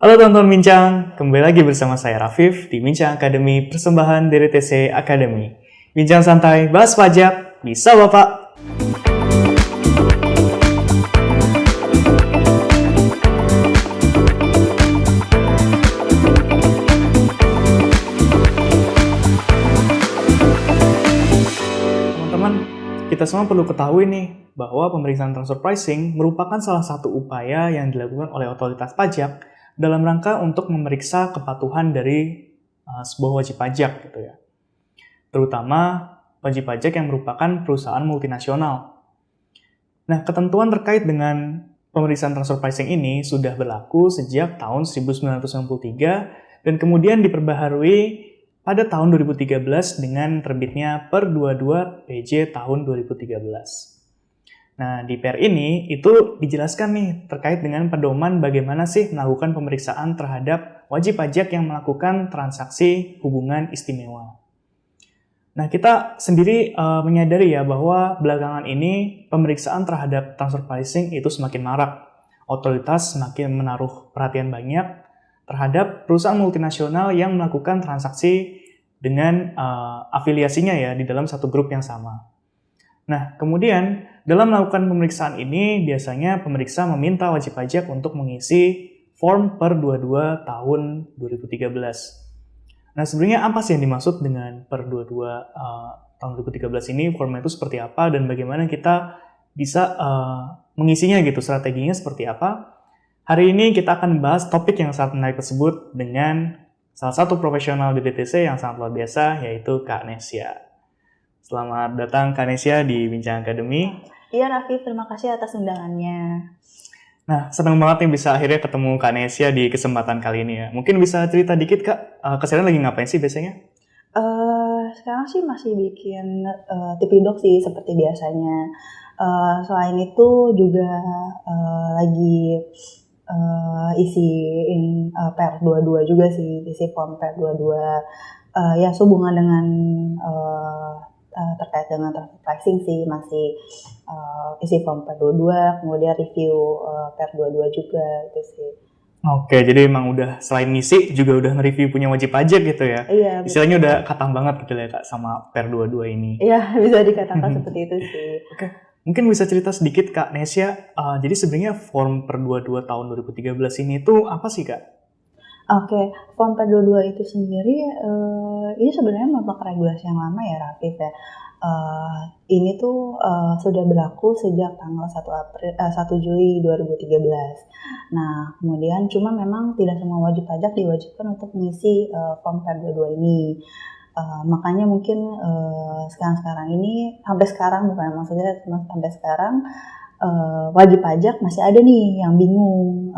Halo teman-teman Bincang, kembali lagi bersama saya Rafif di Bincang Academy persembahan dari TC Academy. Bincang santai, bahas pajak, bisa Bapak? Teman-teman, kita semua perlu ketahui nih bahwa pemeriksaan transfer pricing merupakan salah satu upaya yang dilakukan oleh otoritas pajak dalam rangka untuk memeriksa kepatuhan dari sebuah wajib pajak gitu ya. Terutama wajib pajak yang merupakan perusahaan multinasional. Nah, ketentuan terkait dengan pemeriksaan transfer pricing ini sudah berlaku sejak tahun 1993 dan kemudian diperbaharui pada tahun 2013 dengan terbitnya Per 22 PJ tahun 2013. Nah, di PR ini itu dijelaskan nih terkait dengan pedoman bagaimana sih melakukan pemeriksaan terhadap wajib pajak yang melakukan transaksi hubungan istimewa. Nah, kita sendiri menyadari ya bahwa belakangan ini pemeriksaan terhadap transfer pricing itu semakin marak. Otoritas semakin menaruh perhatian banyak terhadap perusahaan multinasional yang melakukan transaksi dengan afiliasinya ya di dalam satu grup yang sama. Nah, kemudian dalam melakukan pemeriksaan ini, biasanya pemeriksa meminta wajib pajak untuk mengisi form Per 22 tahun 2013. Nah, sebenarnya apa sih yang dimaksud dengan Per 22 tahun 2013 ini? Formnya itu seperti apa dan bagaimana kita bisa mengisinya gitu, strateginya seperti apa? Hari ini kita akan bahas topik yang sangat menarik tersebut dengan salah satu profesional di DTC yang sangat luar biasa, yaitu Kak Nesya. Selamat datang Kak Nesya di Bincang Academy. Iya Raffi, terima kasih atas undangannya. Nah, senang banget nih bisa akhirnya ketemu Kak Nesya di kesempatan kali ini ya. Mungkin bisa cerita dikit Kak, keseharian lagi ngapain sih biasanya? Sekarang sih masih bikin Tipidoc sih seperti biasanya. Selain itu juga lagi isiin Per 22 juga sih, isi form Per 22. Ya sehubungan dengan terkait dengan transfer pricing sih masih isi form Per 22, kemudian review Per 22 juga gitu sih. Oke, jadi emang udah selain ngisi juga udah nge-review punya wajib pajak gitu ya? Iya, istilahnya udah katang banget gitu ya Kak sama Per 22 ini. Iya, bisa dikatakan seperti itu sih. Oke, mungkin bisa cerita sedikit Kak Nesya, jadi sebenarnya form Per 22 tahun 2013 ini tuh apa sih Kak? Oke, form Per 22 itu sendiri ini sebenarnya merupakan regulasi yang lama ya Rafif ya. Ini tuh sudah berlaku sejak tanggal 1 Juli 2013. Nah, kemudian cuma memang tidak semua wajib pajak diwajibkan untuk mengisi form Per 22 ini. Makanya mungkin sekarang ini, sampai sekarang bukan maksudnya sampai sekarang, wajib pajak masih ada nih yang bingung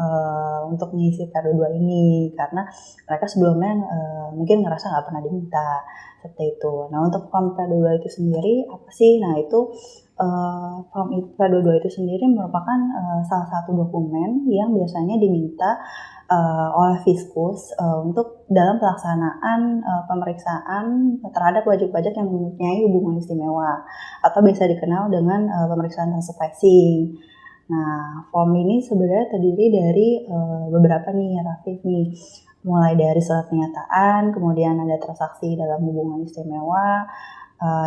untuk mengisi Per 22 ini karena mereka sebelumnya mungkin ngerasa nggak pernah diminta seperti itu. Nah, untuk form Per 22 itu sendiri apa sih? Nah, itu form Per 22 itu sendiri merupakan salah satu dokumen yang biasanya diminta oleh Fiskus untuk dalam pelaksanaan pemeriksaan terhadap wajib pajak yang mempunyai hubungan istimewa atau biasa dikenal dengan pemeriksaan transfer pricing. Nah, form ini sebenarnya terdiri dari beberapa nih, Rafif nih. Mulai dari surat pernyataan, kemudian ada transaksi dalam hubungan istimewa,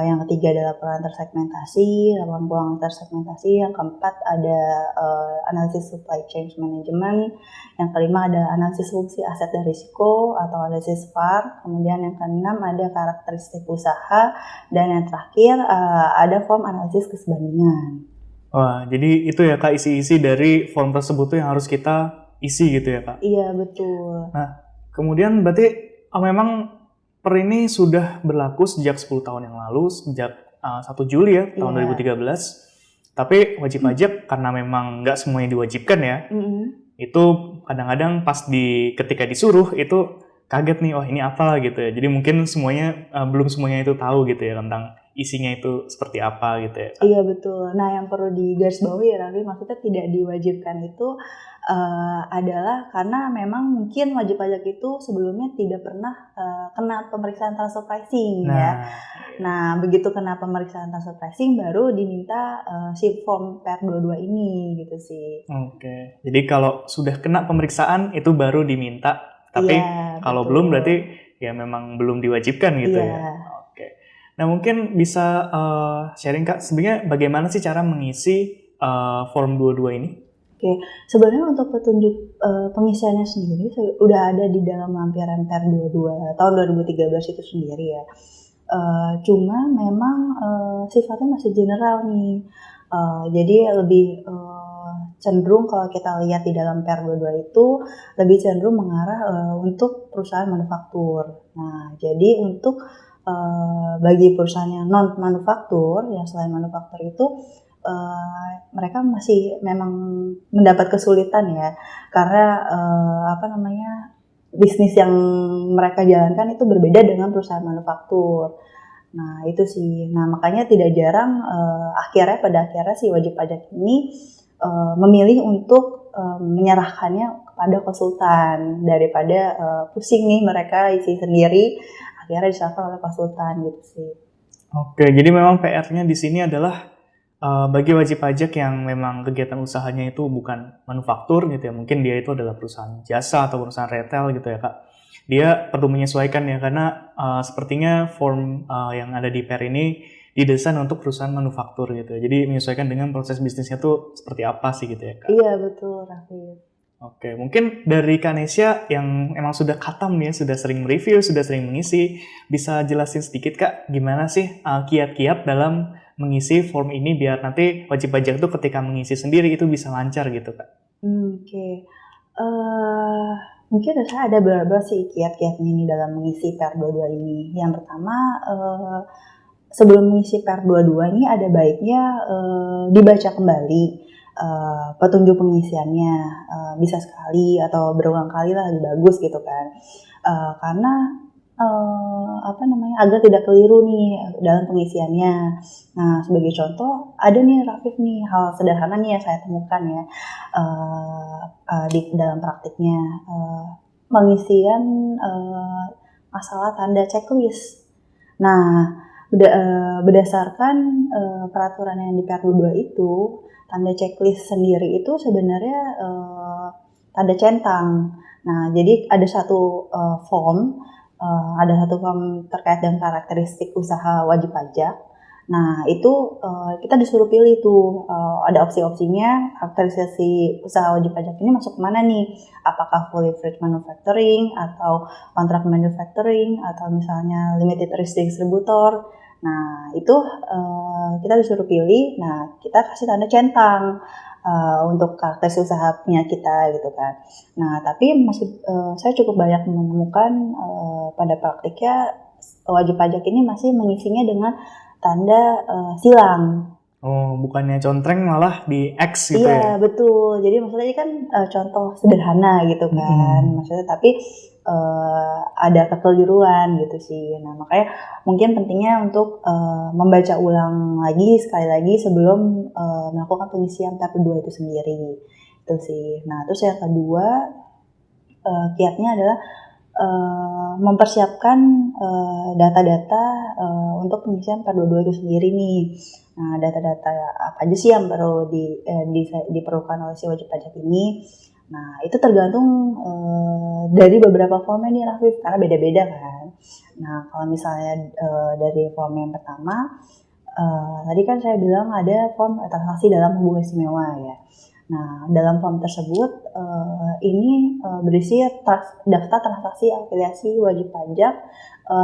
yang ketiga adalah laporan tersegmentasi, laporan keuangan tersegmentasi, yang keempat ada analisis supply chain management, yang kelima ada analisis fungsi aset dan risiko atau analisis VAR, kemudian yang keenam ada karakteristik usaha, dan yang terakhir ada form analisis kesebandingan. Wah, jadi itu ya Kak isi-isi dari form tersebut tuh yang harus kita isi gitu ya Kak? Iya, betul. Nah, kemudian berarti memang Per ini sudah berlaku sejak 10 tahun yang lalu, sejak 1 Juli ya, tahun 2013. Tapi wajib pajak karena memang nggak semuanya diwajibkan ya, itu kadang-kadang pas ketika disuruh itu kaget nih, wah ini apa gitu ya. Jadi mungkin belum semuanya itu tahu gitu ya tentang isinya itu seperti apa gitu ya. Iya betul. Nah, yang perlu digarisbawahi ya Raffi, maksudnya tidak diwajibkan itu adalah karena memang mungkin wajib pajak itu sebelumnya tidak pernah kena pemeriksaan transfer pricing ya. Nah, begitu kena pemeriksaan transfer pricing baru diminta si form PR22 ini gitu sih. Oke, jadi kalau sudah kena pemeriksaan itu baru diminta, tapi Iya, kalau betul. belum berarti ya memang belum diwajibkan gitu Iya. ya. Oke. Nah, mungkin bisa sharing Kak, sebenarnya bagaimana sih cara mengisi form 22 ini? Oke, sebenarnya untuk petunjuk pengisiannya sendiri udah ada di dalam lampiran PR22 tahun 2013 itu sendiri ya. Cuma memang sifatnya masih general nih. Jadi lebih cenderung kalau kita lihat di dalam PR22 itu lebih cenderung mengarah untuk perusahaan manufaktur. Nah, jadi untuk bagi perusahaan yang non manufaktur, yang selain manufaktur itu mereka masih memang mendapat kesulitan ya, karena bisnis yang mereka jalankan itu berbeda dengan perusahaan manufaktur. Nah itu sih, nah makanya tidak jarang pada akhirnya si wajib pajak ini memilih untuk menyerahkannya kepada konsultan daripada pusing nih mereka isi sendiri, akhirnya diserahkan oleh konsultan gitu sih. Oke, jadi memang PR-nya di sini adalah bagi wajib pajak yang memang kegiatan usahanya itu bukan manufaktur gitu ya, mungkin dia itu adalah perusahaan jasa atau perusahaan retail gitu ya Kak. Dia perlu menyesuaikan ya, karena sepertinya form yang ada di PR ini didesain untuk perusahaan manufaktur gitu ya. Jadi menyesuaikan dengan proses bisnisnya tuh seperti apa sih gitu ya Kak. Iya betul Raffi. Oke, mungkin dari Kanesya yang emang sudah khatam nih, sudah sering mereview, sudah sering mengisi, bisa jelasin sedikit Kak, gimana sih kiat-kiat dalam mengisi form ini biar nanti wajib pajak itu ketika mengisi sendiri itu bisa lancar gitu Kak? Oke. Mungkin saya ada beberapa sih kiat-kiatnya ini dalam mengisi PR22 ini. Yang pertama, sebelum mengisi PR22 ini ada baiknya dibaca kembali petunjuk pengisiannya, bisa sekali atau berulang kali lah lebih bagus gitu kan. Karena agar tidak keliru nih dalam pengisiannya. Nah, sebagai contoh, ada nih Rafif nih hal sederhana nih yang saya temukan ya di dalam praktiknya, pengisian masalah tanda checklist. Nah, berdasarkan peraturan yang di PR22 itu, tanda checklist sendiri itu sebenarnya tanda centang. Nah, jadi ada satu form terkait dengan karakteristik usaha wajib pajak. Nah, itu kita disuruh pilih tuh, ada opsi-opsinya, karakteristik usaha wajib pajak ini masuk kemana nih? Apakah fully fledged manufacturing, atau contract manufacturing, atau misalnya limited risk distributor. Nah, itu kita disuruh pilih, nah kita kasih tanda centang untuk karakteristik usaha punya kita gitu kan. Nah, tapi saya cukup banyak menemukan pada praktiknya wajib pajak ini masih mengisinya dengan tanda silang. Oh, bukannya contreng malah di X gitu ya? Iya, betul. Jadi maksudnya ini kan contoh sederhana gitu kan. Maksudnya tapi ada kekeliruan gitu sih. Nah, makanya mungkin pentingnya untuk membaca ulang lagi sekali lagi sebelum melakukan pengisian tahap kedua itu sendiri. Itu sih. Nah, terus yang kedua kiatnya adalah mempersiapkan data-data untuk pengisian PR22 itu sendiri nih. Nah, data-data apa aja sih yang perlu diperlukan oleh si wajib pajak ini? Nah, itu tergantung dari beberapa form nih Rafif, karena beda-beda kan. Nah, kalau misalnya dari form yang pertama, tadi kan saya bilang ada form transaksi dalam hubungan istimewa ya. Nah, dalam form tersebut ini berisi daftar transaksi afiliasi wajib pajak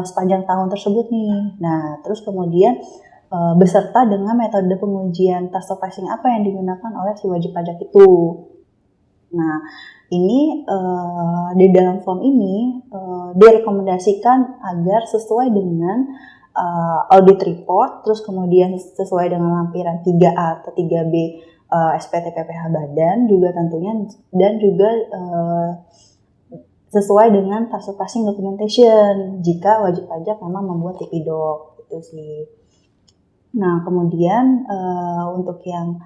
sepanjang tahun tersebut nih. Nah, terus kemudian beserta dengan metode pengujian transfer pricing apa yang digunakan oleh si wajib pajak itu. Nah, ini di dalam form ini direkomendasikan agar sesuai dengan audit report, terus kemudian sesuai dengan lampiran 3A atau 3B SPT PPh Badan juga tentunya, dan juga sesuai dengan transfer pricing documentation jika wajib pajak memang membuat TP-Doc gitu sih. Nah, kemudian untuk yang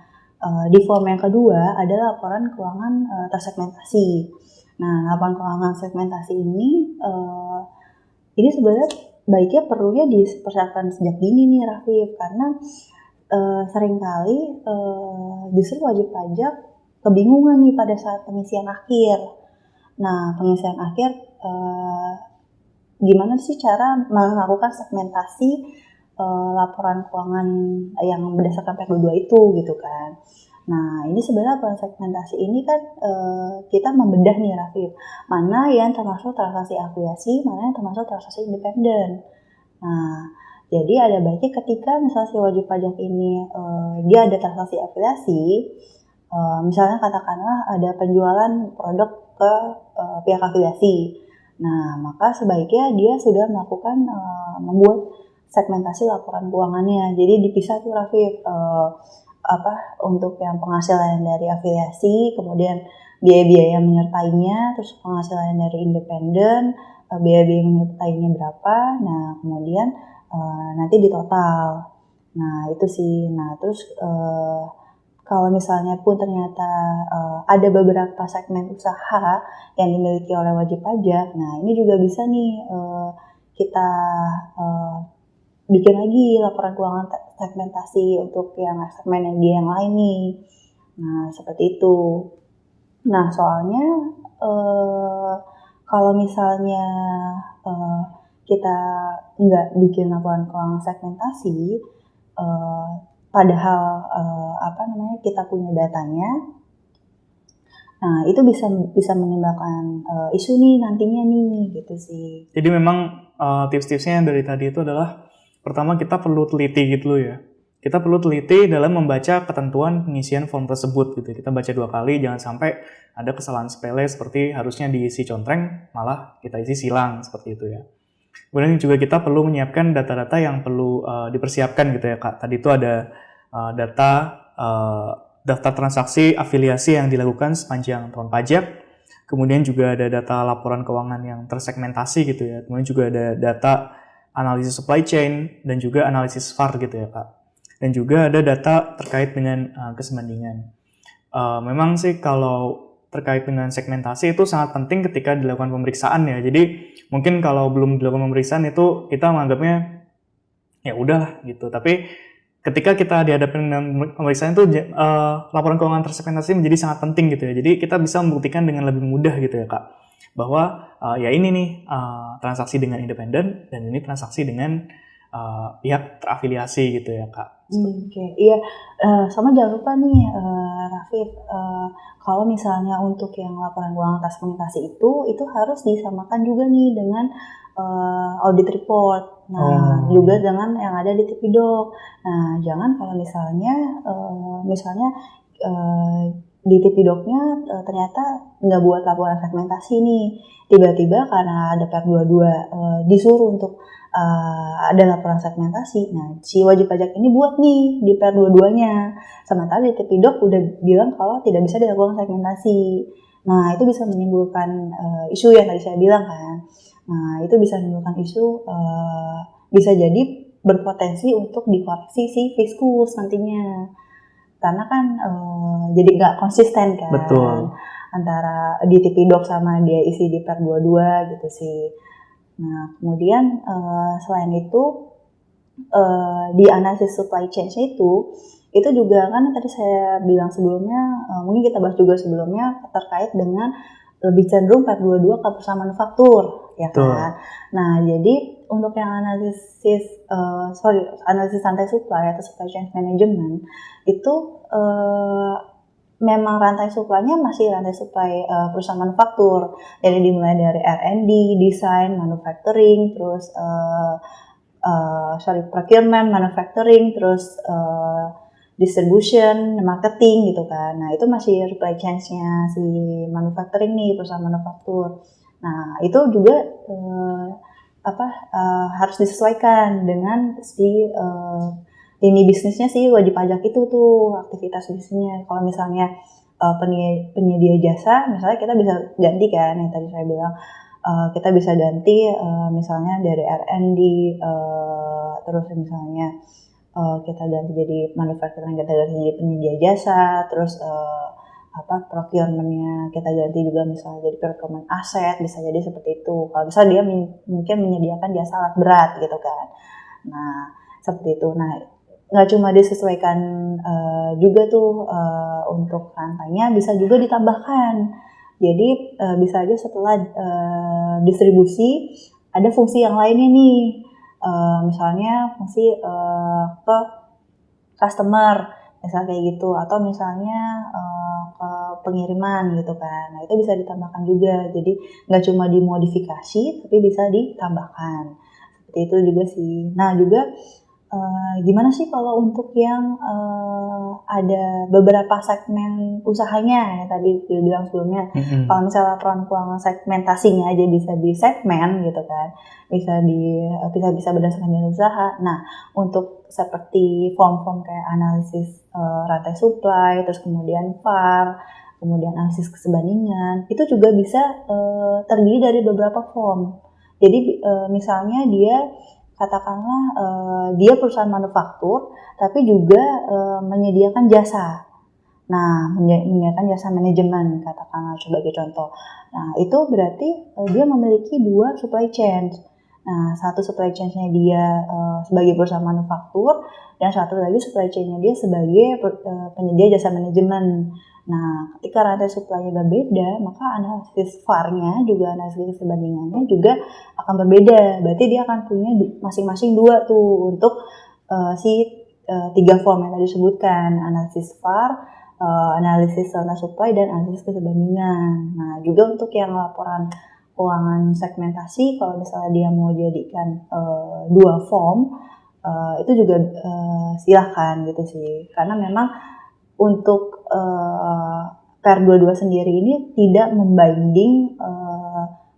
Di form yang kedua ada laporan keuangan tersegmentasi. Nah, laporan keuangan segmentasi ini sebenarnya baiknya perlunya dipersiapkan sejak dini nih Rafif, karena seringkali justru wajib pajak kebingungan nih pada saat pengisian akhir. Nah, pengisian akhir gimana sih cara melakukan segmentasi laporan keuangan yang berdasarkan PER 22 itu gitu kan. Nah, ini sebenarnya laporan segmentasi ini kan kita membedah nih Rafif, mana yang termasuk transaksi afiliasi, mana yang termasuk transaksi independen. Nah, jadi ada baiknya ketika misalnya si wajib pajak ini dia ada transaksi afiliasi, misalnya katakanlah ada penjualan produk ke pihak afiliasi. Nah, maka sebaiknya dia sudah melakukan membuat segmentasi laporan keuangannya. Jadi dipisah tuh Rafif, untuk yang penghasilan dari afiliasi, kemudian biaya-biaya yang menyertainya, terus penghasilan dari independen, biaya-biaya menyertainya berapa. Nah, kemudian nanti di total. Nah, itu sih. Nah, terus kalau misalnya pun ternyata ada beberapa segmen usaha yang dimiliki oleh wajib pajak, nah ini juga bisa nih kita bikin lagi laporan keuangan segmentasi untuk yang segmen yang lain nih. Nah, seperti itu. Nah, soalnya kalau misalnya kita nggak bikin laporan keuangan segmentasi, padahal kita punya datanya, nah itu bisa menimbulkan isu nih nantinya nih gitu sih. Jadi memang tips-tipsnya yang dari tadi itu adalah pertama kita perlu teliti gitu loh ya. Kita perlu teliti dalam membaca ketentuan pengisian form tersebut gitu. Kita baca 2 kali, jangan sampai ada kesalahan sepele seperti harusnya diisi contreng malah kita isi silang seperti itu ya. Kemudian juga kita perlu menyiapkan data-data yang perlu dipersiapkan gitu ya Kak. Tadi itu ada daftar transaksi afiliasi yang dilakukan sepanjang tahun pajak. Kemudian juga ada data laporan keuangan yang tersegmentasi gitu ya. Kemudian juga ada data analisis supply chain dan juga analisis VAR gitu ya Kak. Dan juga ada data terkait dengan kesebandingan. Memang sih kalau terkait dengan segmentasi itu sangat penting ketika dilakukan pemeriksaan ya. Jadi mungkin kalau belum dilakukan pemeriksaan itu kita menganggapnya ya udahlah gitu. Tapi ketika kita dihadapkan dengan pemeriksaan itu laporan keuangan tersegmentasi menjadi sangat penting gitu ya. Jadi kita bisa membuktikan dengan lebih mudah gitu ya Kak, bahwa ya ini nih transaksi dengan independen dan ini transaksi dengan pihak terafiliasi gitu ya Kak. Oke, iya. Sama jangan lupa nih Rafif, kalau misalnya untuk yang laporan keuangan tersegmentasi itu harus disamakan juga nih dengan audit report. Nah, juga dengan yang ada di Tipidoc. Nah, jangan kalau misalnya di Tipidocnya ternyata nggak buat laporan segmentasi nih. Tiba-tiba karena ada PER 22 disuruh untuk ada laporan segmentasi. Nah, si wajib pajak ini buat nih di PER 22-nya. Sementara di Tipidoc udah bilang kalau tidak bisa dilakukan segmentasi. Nah, itu bisa menimbulkan isu yang tadi saya bilang kan. Nah, itu bisa menimbulkan isu, bisa jadi berpotensi untuk dikoreksi si fiskus nantinya. Karena kan jadi nggak konsisten kan. Betul. Antara di Tipidoc sama dia isi di PER 22 gitu sih. Nah, kemudian selain itu di analisis supply chain itu juga kan tadi saya bilang sebelumnya, mungkin kita bahas juga sebelumnya terkait dengan lebih cenderung PER 22 ke perusahaan manufaktur, ya kan? Nah, jadi untuk yang analisis rantai supply atau supply chain management itu memang rantai supply-nya masih rantai supply perusahaan manufaktur. Jadi dimulai dari R&D, design, manufacturing, terus procurement, manufacturing, terus distribution, marketing gitu kan. Nah, itu masih supply chain-nya si manufacturing nih, perusahaan manufaktur. Nah, itu juga harus disesuaikan dengan si lini bisnisnya sih wajib pajak itu tuh, aktivitas bisnisnya. Kalau misalnya penyedia jasa, misalnya kita bisa ganti kan, yang tadi saya bilang, kita bisa ganti misalnya dari R&D, terus misalnya kita ganti jadi manufacturing, kita ganti jadi penyedia jasa, terus procurement-nya kita ganti juga misalnya jadi procurement aset, bisa jadi seperti itu. Kalau misalnya dia mungkin menyediakan jasa alat berat gitu kan. Nah, seperti itu. Nah, nggak cuma disesuaikan juga tuh untuk rantainya, bisa juga ditambahkan. Jadi bisa aja setelah distribusi ada fungsi yang lainnya nih. Misalnya fungsi ke customer, misalnya kayak gitu, atau misalnya ke pengiriman gitu kan. Nah, itu bisa ditambahkan juga. Jadi nggak cuma dimodifikasi, tapi bisa ditambahkan. Seperti itu juga sih. Nah, juga gimana sih kalau untuk yang ada beberapa segmen usahanya yang tadi dibilang sebelumnya. Kalau misalnya laporan keuangan segmentasinya aja bisa di segmen gitu kan, bisa berdasarkan jenis usaha. Nah, untuk seperti form-form kayak analisis rantai supply, terus kemudian VAR, kemudian analisis kesebandingan, itu juga bisa terdiri dari beberapa form. Jadi misalnya katakanlah dia perusahaan manufaktur, tapi juga menyediakan jasa. Nah, menyediakan jasa manajemen, katakanlah sebagai contoh. Nah, itu berarti dia memiliki 2 supply chain. Nah, satu supply chain-nya dia sebagai perusahaan manufaktur, dan satu lagi supply chain-nya dia sebagai penyedia jasa manajemen. Nah, ketika rantai supply-nya berbeda, maka analisis VAR-nya juga, analisis perbandingannya juga akan berbeda. Berarti dia akan punya masing-masing 2 tuh untuk si 3 form yang tadi disebutkan, analisis VAR, analisis rantai supply, dan analisis kesebandingan. Nah, juga untuk yang laporan keuangan segmentasi, kalau misalnya dia mau jadikan 2 form, itu juga silakan gitu sih. Karena memang untuk PER 22 sendiri ini tidak membinding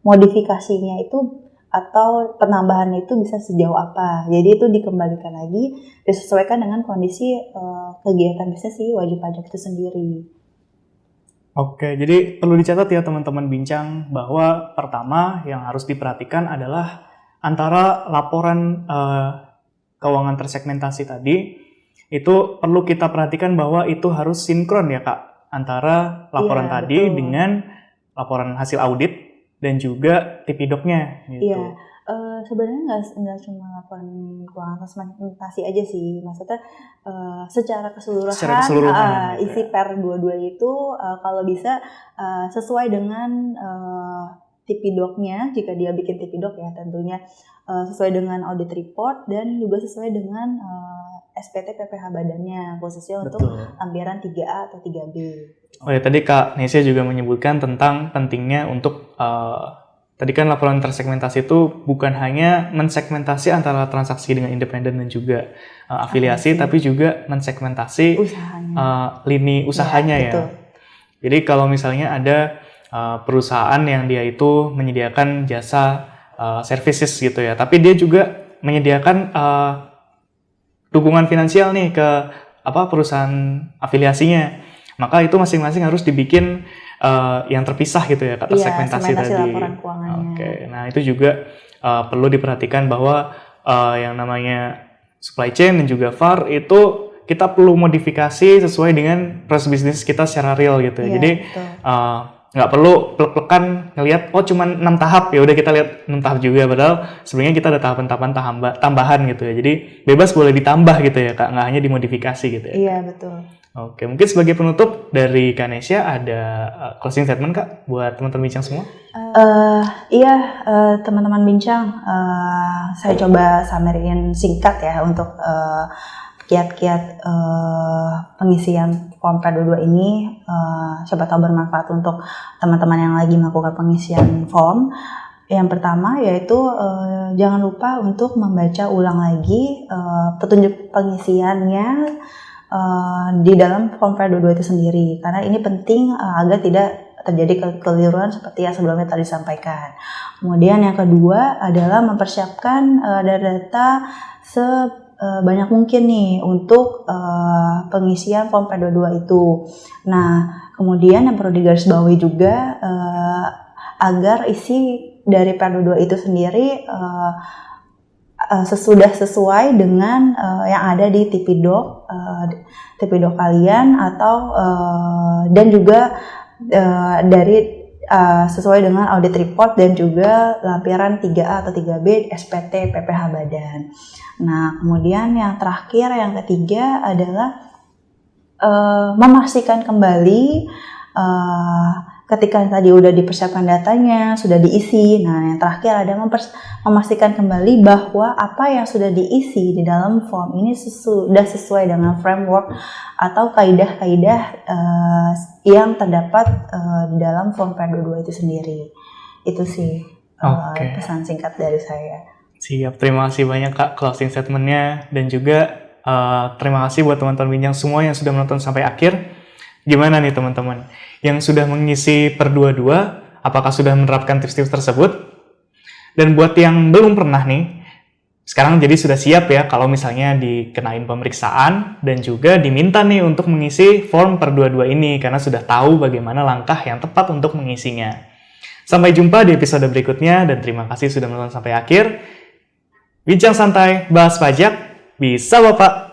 modifikasinya itu atau penambahannya itu bisa sejauh apa. Jadi itu dikembalikan lagi, disesuaikan dengan kondisi kegiatan bisnis si wajib pajak itu sendiri. Oke, jadi perlu dicatat ya teman-teman bincang bahwa pertama yang harus diperhatikan adalah antara laporan keuangan tersegmentasi tadi, itu perlu kita perhatikan bahwa itu harus sinkron ya Kak, antara laporan tadi betul. Dengan laporan hasil audit dan juga TP-Doc-nya gitu. Iya, sebenarnya nggak cuma laporan keuangan segmentasi aja sih, maksudnya secara keseluruhan gitu isi PER 22 itu kalau bisa sesuai dengan TP-Doc-nya, jika dia bikin TP-Doc ya tentunya sesuai dengan audit report dan juga sesuai dengan SPT PPh badannya, khususnya untuk lampiran 3A atau 3B. Oh ya, tadi Kak Nesya juga menyebutkan tentang pentingnya untuk tadi kan laporan tersegmentasi itu bukan hanya mensegmentasi antara transaksi dengan independen dan juga afiliasi, tapi juga mensegmentasi lini usahanya ya. Jadi kalau misalnya ada perusahaan yang dia itu menyediakan jasa services gitu ya, tapi dia juga menyediakan dukungan finansial nih ke perusahaan afiliasinya, maka itu masing-masing harus dibikin yang terpisah gitu ya, kata segmentasi tadi. Laporan keuangannya. Oke, nah itu juga perlu diperhatikan bahwa yang namanya supply chain dan juga VAR itu kita perlu modifikasi sesuai dengan proses bisnis kita secara real gitu ya. Jadi nggak perlu plek-plekan ngelihat cuma 6 tahap, ya udah kita lihat 6 tahap juga, padahal sebenarnya kita ada tahapan-tahapan tambahan gitu ya. Jadi bebas boleh ditambah gitu ya Kak, nggak hanya dimodifikasi gitu ya. Iya, betul. Oke, mungkin sebagai penutup dari Kak Nesya ada closing statement Kak buat teman-teman bincang semua? Teman-teman bincang, saya coba summarin singkat ya untuk kiat-kiat pengisian form PER 22 ini, siapa tahu bermanfaat untuk teman-teman yang lagi melakukan pengisian form. Yang pertama yaitu jangan lupa untuk membaca ulang lagi petunjuk pengisiannya di dalam form PER 22 itu sendiri, karena ini penting agar tidak terjadi kekeliruan seperti yang sebelumnya tadi disampaikan. Kemudian yang kedua adalah mempersiapkan data sebanyak mungkin nih untuk pengisian form PER 22 itu. Nah, kemudian yang perlu digarisbawahi juga agar isi dari PER 22 itu sendiri sudah sesuai dengan yang ada di TP-Doc kalian, atau dan juga dari sesuai dengan audit report dan juga lampiran 3A atau 3B SPT PPh Badan. Nah, kemudian yang terakhir, yang ketiga adalah memastikan kembali ketika tadi udah dipersiapkan datanya, sudah diisi. Nah, yang terakhir ada memastikan kembali bahwa apa yang sudah diisi di dalam form ini sudah sesuai dengan framework atau kaidah-kaidah yang terdapat di dalam form PR22 itu sendiri. Itu sih pesan singkat dari saya. Siap, terima kasih banyak Kak closing statement-nya, dan juga terima kasih buat teman-teman Bincang semua yang sudah menonton sampai akhir. Gimana nih teman-teman yang sudah mengisi Per22, apakah sudah menerapkan tips-tips tersebut? Dan buat yang belum pernah nih, sekarang jadi sudah siap ya kalau misalnya dikenain pemeriksaan dan juga diminta nih untuk mengisi form Per22 ini, karena sudah tahu bagaimana langkah yang tepat untuk mengisinya. Sampai jumpa di episode berikutnya, dan terima kasih sudah menonton sampai akhir. Bincang santai, bahas pajak, bisa Bapak!